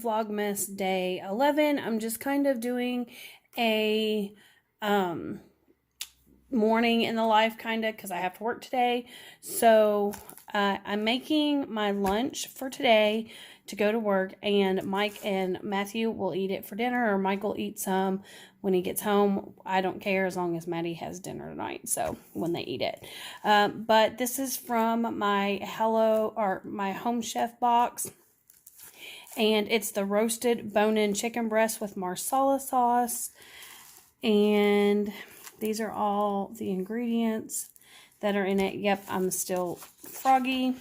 Vlogmas day 11. I'm just kind of doing a morning in the life kind of because I have to work today. So I'm making my lunch for today to go to work, and Mike and Matthew will eat it for dinner, or Mike will eat some when he gets home. I don't care as long as Maddie has dinner tonight, so when they eat it. But this is from my my Home Chef box, and it's the roasted bone-in chicken breast with marsala sauce, and these are all the ingredients that are in it. Yep, I'm still froggy.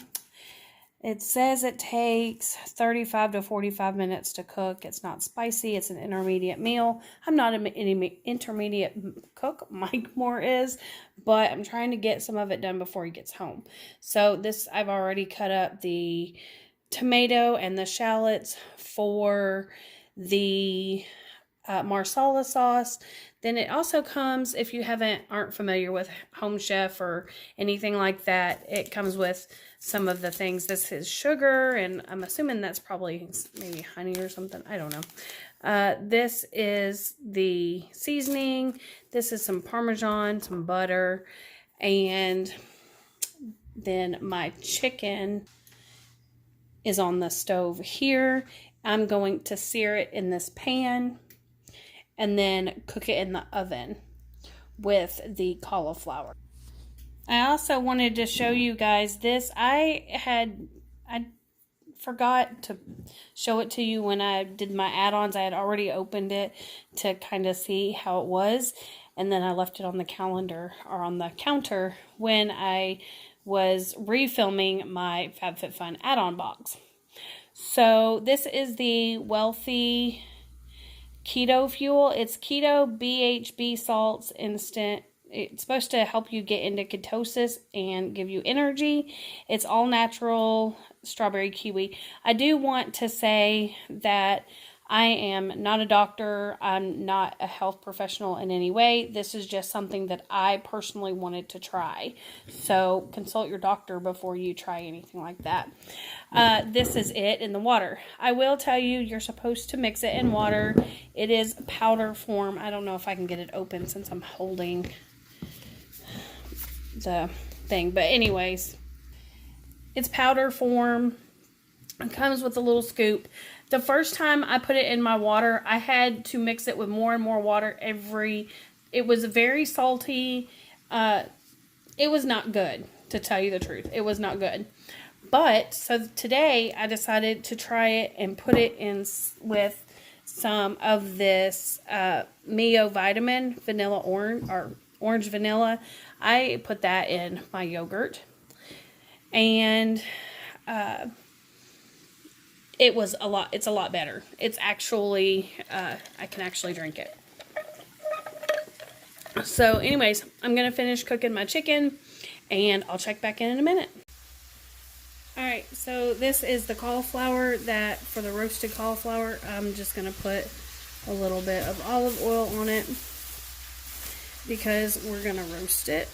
It says it takes 35 to 45 minutes to cook. It's not spicy. It's an intermediate meal. I'm not an intermediate cook. Mike Moore is, but I'm trying to get some of it done before he gets home. So this, I've already cut up the tomato and the shallots for the marsala sauce. Then it also comes, if you aren't familiar with Home Chef or anything like that, it comes with some of the things. This is sugar, and I'm assuming that's probably maybe honey or something. I don't know. This is the seasoning. This is some Parmesan, some butter, and then my chicken is on the stove here. I'm going to sear it in this pan and then cook it in the oven with the cauliflower. I also wanted to show you guys this. I forgot to show it to you when I did my add-ons. I had already opened it to kind of see how it was, and then I left it on the calendar or on the counter when I was refilming my FabFitFun add-on box. So this is the Wealthy Keto Fuel. It's keto BHB salts instant. It's supposed to help you get into ketosis and give you energy. It's all natural strawberry kiwi. I do want to say that I am not a doctor. I'm not a health professional in any way. This is just something that I personally wanted to try. So consult your doctor before you try anything like that. This is it in the water. I will tell you, you're supposed to mix it in water. It is powder form. I don't know if I can get it open since I'm holding the thing. But anyways, it's powder form. It comes with a little scoop. The first time I put it in my water, I had to mix it with more and more water it was very salty. It was not good, to tell you the truth. It was not good. But, so today I decided to try it and put it in with some of this Mio Vitamin Vanilla Orange, or Orange Vanilla. I put that in my yogurt. And it's a lot better. It's actually, I can actually drink it. So anyways, I'm going to finish cooking my chicken, and I'll check back in a minute. Alright, so this is the cauliflower for the roasted cauliflower. I'm just going to put a little bit of olive oil on it because we're going to roast it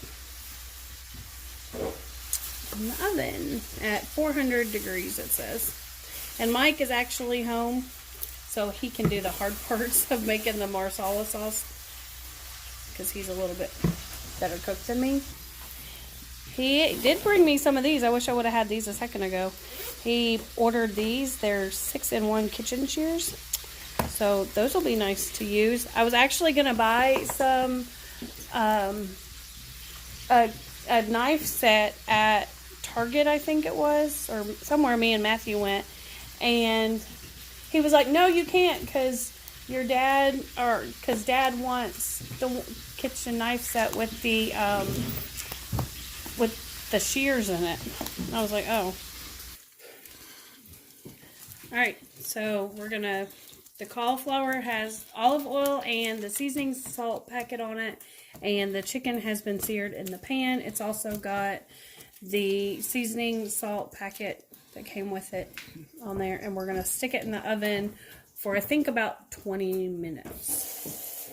in the oven at 400 degrees, it says. And Mike is actually home, so he can do the hard parts of making the marsala sauce because he's a little bit better cooked than me. He did bring me some of these. I wish I would have had these a second ago. He ordered these. They're 6-in-1 kitchen shears. So those will be nice to use. I was actually going to buy some, a knife set at Target, I think it was, or somewhere me and Matthew went. And he was like, no, you can't, because Dad wants the kitchen knife set with the shears in it. And I was like, oh. Alright, so the cauliflower has olive oil and the seasoning salt packet on it, and the chicken has been seared in the pan. It's also got the seasoning salt packet that came with it on there, and we're going to stick it in the oven for I think about 20 minutes.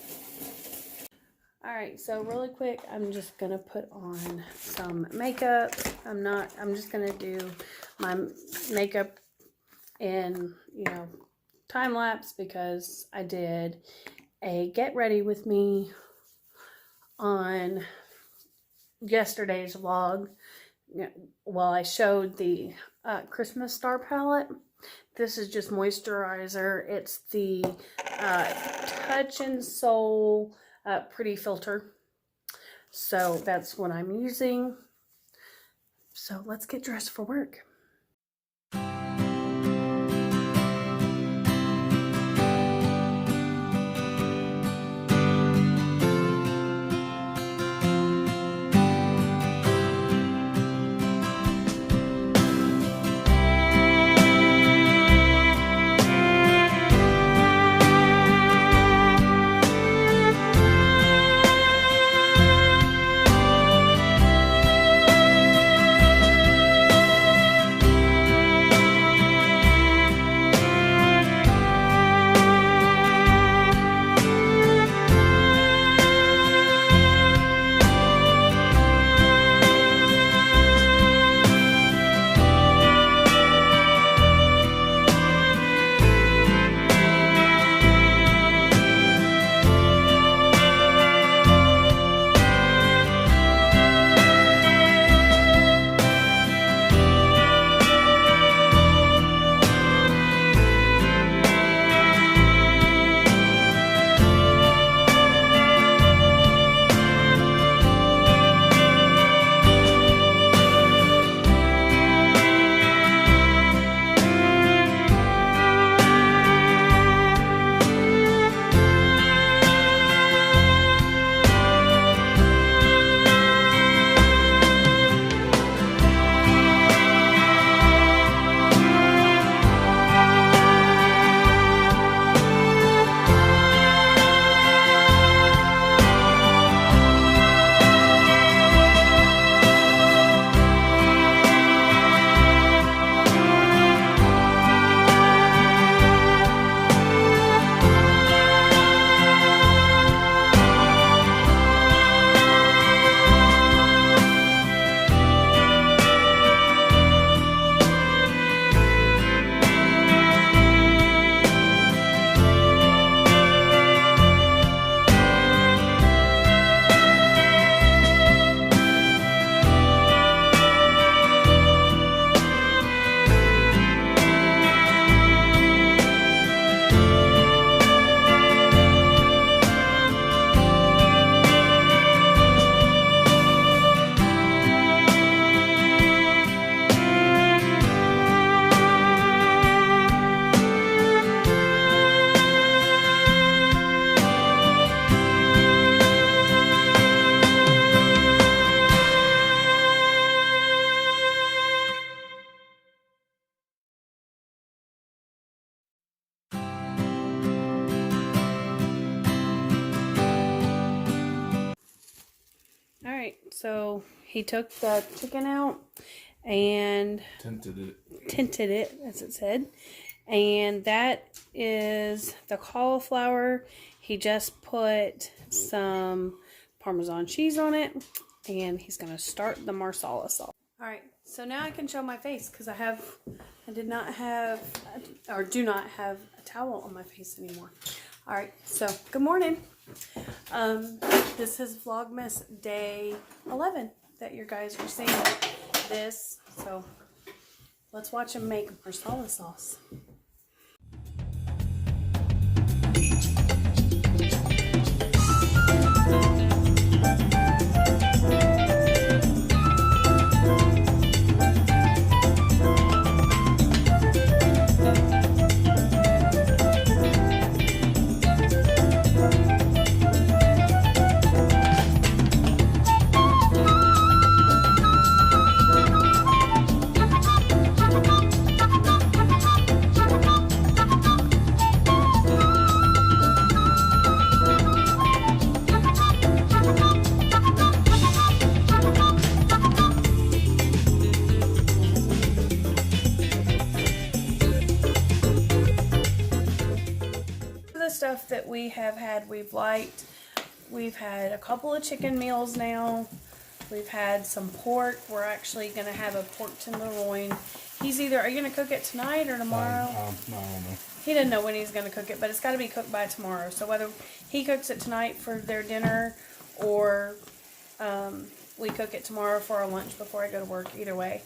Alright, so really quick, I'm just going to put on some makeup. I'm just going to do my makeup in, time lapse because I did a get ready with me on yesterday's vlog. Well, I showed the Christmas Star palette. This is just moisturizer. It's the Touch and Soul Pretty Filter. So that's what I'm using. So let's get dressed for work. Alright, so he took the chicken out and tinted it, as it said. And that is the cauliflower. He just put some Parmesan cheese on it, and he's going to start the marsala sauce. Alright, so now I can show my face because I do not have a towel on my face anymore. Alright, so good morning. This is Vlogmas day 11 that you guys are seeing this. So let's watch him make marsala sauce. Stuff that we have had, we've liked. We've had a couple of chicken meals now. We've had some pork. We're actually going to have a pork tenderloin He's either, are you going to cook it tonight or tomorrow? I don't know. He didn't know when he's going to cook it, but it's got to be cooked by tomorrow. So whether he cooks it tonight for their dinner or we cook it tomorrow for our lunch before I go to work, either way.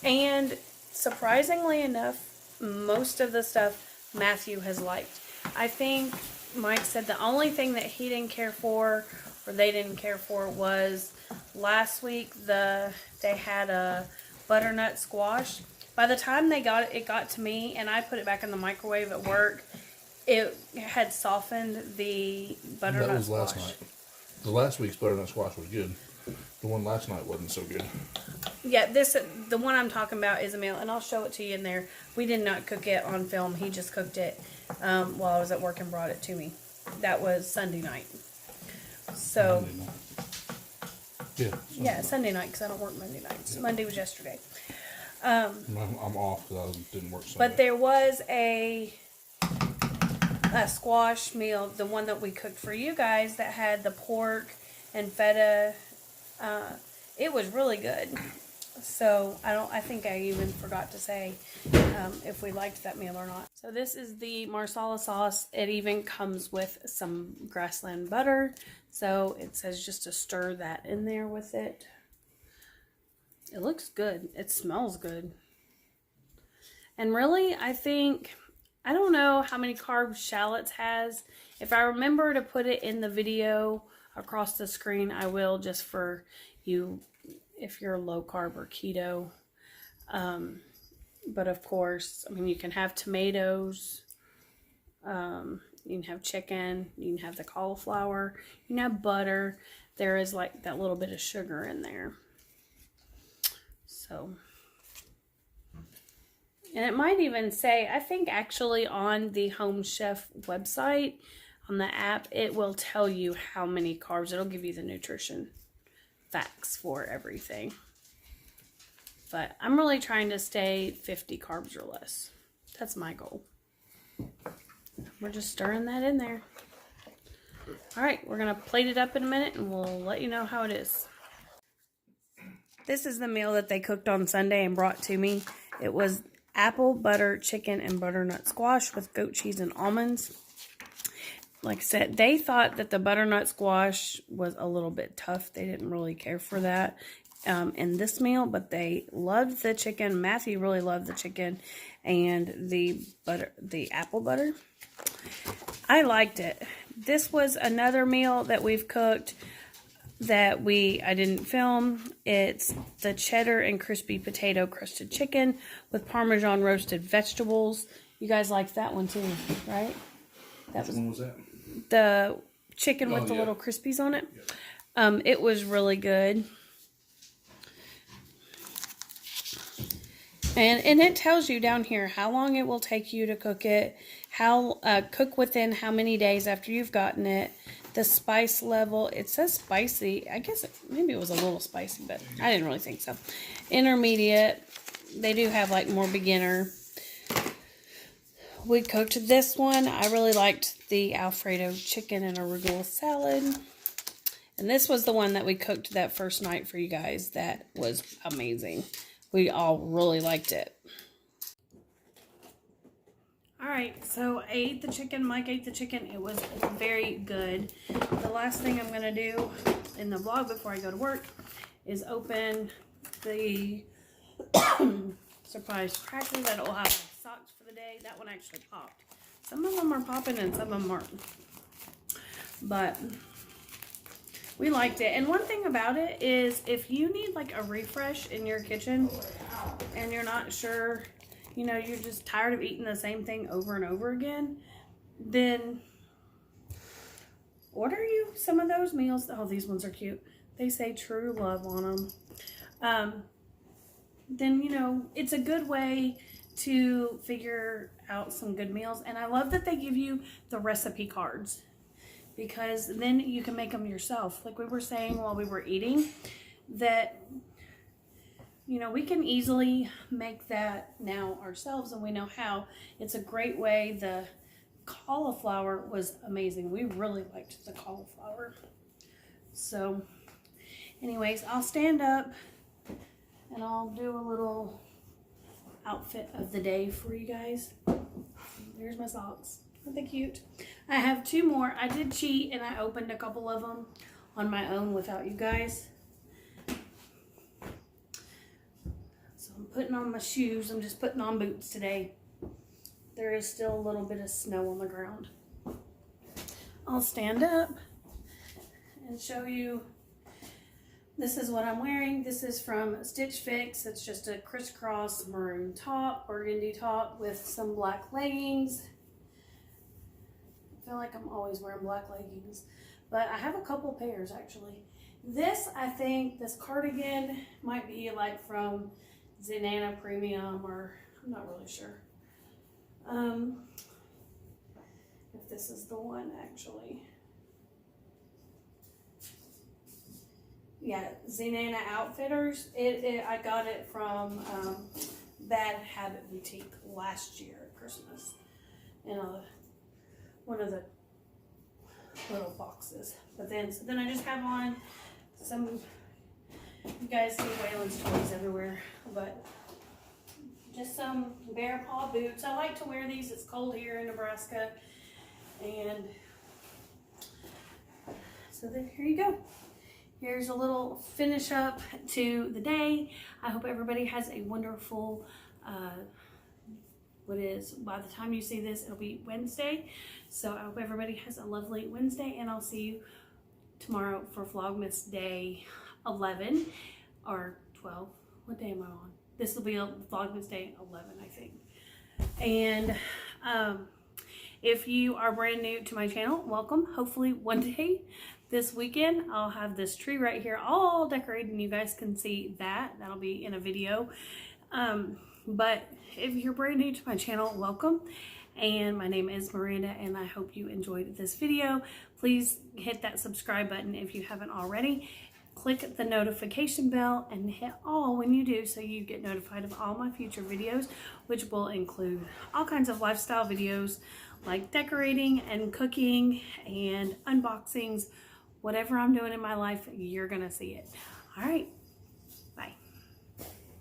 And surprisingly enough, most of the stuff Matthew has liked. I think Mike said the only thing that he didn't care for, or they didn't care for, was last week they had a butternut squash. By the time it got to me, and I put it back in the microwave at work, it had softened the butternut squash. That was last night. The last week's butternut squash was good. The one last night wasn't so good. Yeah, the one I'm talking about is a meal, and I'll show it to you in there. We did not cook it on film. He just cooked it while I was at work and brought it to me. That was Sunday night. So, Monday night. Yeah, Sunday night, because I don't work Monday nights. Yeah. Monday was yesterday. I'm off because I didn't work Sunday. But there was a squash meal, the one that we cooked for you guys, that had the pork and feta. It was really good. So I think I even forgot to say if we liked that meal or not. So this is the marsala sauce. It even comes with some grassland butter. So it says just to stir that in there with it. It looks good. It smells good. And really, I don't know how many carbs shallots has. If I remember to put it in the video across the screen, I will, just for you if you're low carb or keto. But of course, I mean, you can have tomatoes, you can have chicken, you can have the cauliflower, you can have butter. There is like that little bit of sugar in there. So, and it might even say, I think actually on the Home Chef website, on the app, it will tell you how many carbs. It'll give you the nutrition facts for everything. But I'm really trying to stay 50 carbs or less. That's my goal. We're just stirring that in there. All right, we're going to plate it up in a minute and we'll let you know how it is. This is the meal that they cooked on Sunday and brought to me. It was apple, butter, chicken, and butternut squash with goat cheese and almonds. Like I said, they thought that the butternut squash was a little bit tough. They didn't really care for that in this meal, but they loved the chicken. Matthew really loved the chicken and the apple butter. I liked it. This was another meal that we've cooked that I didn't film. It's the cheddar and crispy potato crusted chicken with Parmesan roasted vegetables. You guys liked that one too, right? Which one was that? The chicken with the little crispies on it. Yeah. It was really good. And it tells you down here how long it will take you to cook it, cook within how many days after you've gotten it, the spice level. It says spicy. I guess maybe it was a little spicy, but I didn't really think so. Intermediate. They do have like more beginner. We cooked this one. I really liked the Alfredo chicken and arugula salad. And this was the one that we cooked that first night for you guys. That was amazing. We all really liked it. Alright, so I ate the chicken. Mike ate the chicken. It was very good. The last thing I'm going to do in the vlog before I go to work is open the surprise cracker that will have socks for the day. That one actually popped. Some of them are popping and some of them aren't. But we liked it. And one thing about it is if you need like a refresh in your kitchen and you're not sure, you know, you're just tired of eating the same thing over and over again, then order you some of those meals. Oh, these ones are cute. They say True Love on them. Then, you know, it's a good way to figure out some good meals. And I love that they give you the recipe cards, because then you can make them yourself. Like we were saying while we were eating, that, you know, we can easily make that now ourselves, and we know how. It's a great way. The cauliflower was amazing. We really liked the cauliflower. So anyways, I'll stand up and I'll do a little outfit of the day for you guys. There's my socks. Aren't they cute? I have 2 more. I did cheat and I opened a couple of them on my own without you guys. So I'm putting on my shoes. I'm just putting on boots today. There is still a little bit of snow on the ground. I'll stand up and show you. This is what I'm wearing. This is from Stitch Fix. It's just a crisscross maroon top, burgundy top with some black leggings. I feel like I'm always wearing black leggings, but I have a couple pairs actually. This, I think, this cardigan might be like from Zenana Premium, or I'm not really sure. If this is the one actually. Yeah, Zenana Outfitters. I got it from Bad Habit Boutique last year at Christmas in one of the little boxes. But then I just have on some. You guys see Waylon's toys everywhere, but just some bear paw boots. I like to wear these. It's cold here in Nebraska, and so then here you go. Here's a little finish up to the day. I hope everybody has a wonderful, by the time you see this, it'll be Wednesday. So I hope everybody has a lovely Wednesday, and I'll see you tomorrow for Vlogmas day 11 or 12. What day am I on? This will be Vlogmas day 11, I think. And if you are brand new to my channel, welcome. Hopefully one day this weekend, I'll have this tree right here all decorated, and you guys can see that. That'll be in a video. But if you're brand new to my channel, welcome. And my name is Miranda, and I hope you enjoyed this video. Please hit that subscribe button if you haven't already. Click the notification bell and hit all when you do, so you get notified of all my future videos, which will include all kinds of lifestyle videos like decorating and cooking and unboxings. Whatever I'm doing in my life, you're gonna see it. All right,